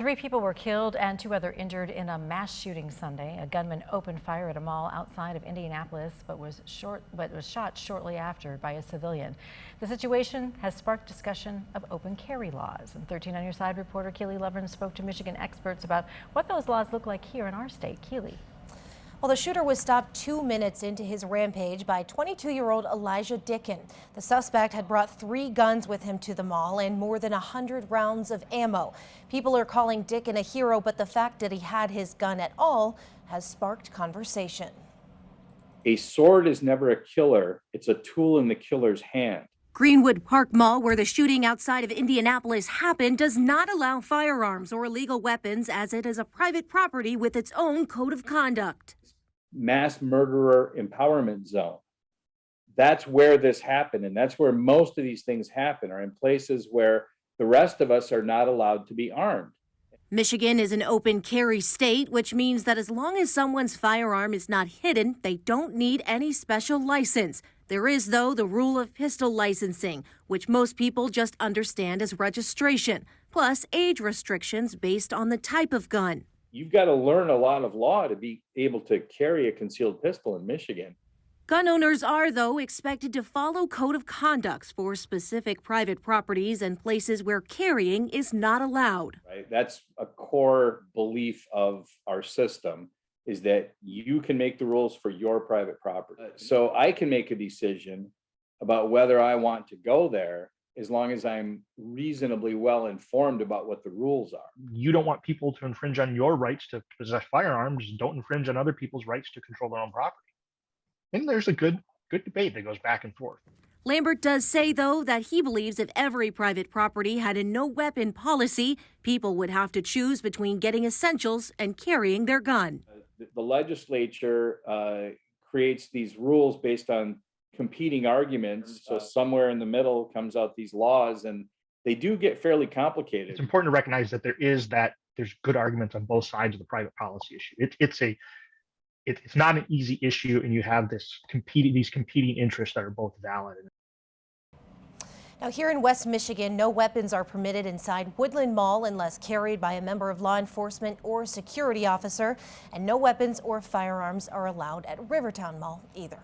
3 people were killed and 2 other injured in a mass shooting Sunday. A gunman opened fire at a mall outside of Indianapolis, but was shot shortly after by a civilian. The situation has sparked discussion of open carry laws. And 13 on Your Side reporter Keely Lovren spoke to Michigan experts about what those laws look like here in our state. Keely. Well, the shooter was stopped 2 minutes into his rampage by 22-year-old Elijah Dickin. The suspect had brought 3 guns with him to the mall and more than 100 rounds of ammo. People are calling Dickin a hero, but the fact that he had his gun at all has sparked conversation. A sword is never a killer. It's a tool in the killer's hand. Greenwood Park Mall, where the shooting outside of Indianapolis happened, does not allow firearms or illegal weapons, as it is a private property with its own code of conduct. Mass murderer empowerment zone. That's where this happened, and that's where most of these things happen, are in places where the rest of us are not allowed to be armed. Michigan is an open carry state, which means that as long as someone's firearm is not hidden, they don't need any special license. There is, though, the rule of pistol licensing, which most people just understand as registration, plus age restrictions based on the type of gun. You've got to learn a lot of law to be able to carry a concealed pistol in Michigan. Gun owners are, though, expected to follow code of conducts for specific private properties and places where carrying is not allowed. Right? That's a core belief of our system, is that you can make the rules for your private property. So I can make a decision about whether I want to go there, as long as I'm reasonably well informed about what the rules are. You don't want people to infringe on your rights to possess firearms. Don't infringe on other people's rights to control their own property. And there's a good debate that goes back and forth. Lambert does say, though, that he believes if every private property had a no-weapon policy, people would have to choose between getting essentials and carrying their gun. The legislature creates these rules based on competing arguments. So somewhere in the middle comes out these laws, and they do get fairly complicated. It's important to recognize that there's good arguments on both sides of the private policy issue. It's not an easy issue, and you have these competing interests that are both valid. Now, here in West Michigan, no weapons are permitted inside Woodland Mall unless carried by a member of law enforcement or security officer, and no weapons or firearms are allowed at Rivertown Mall either.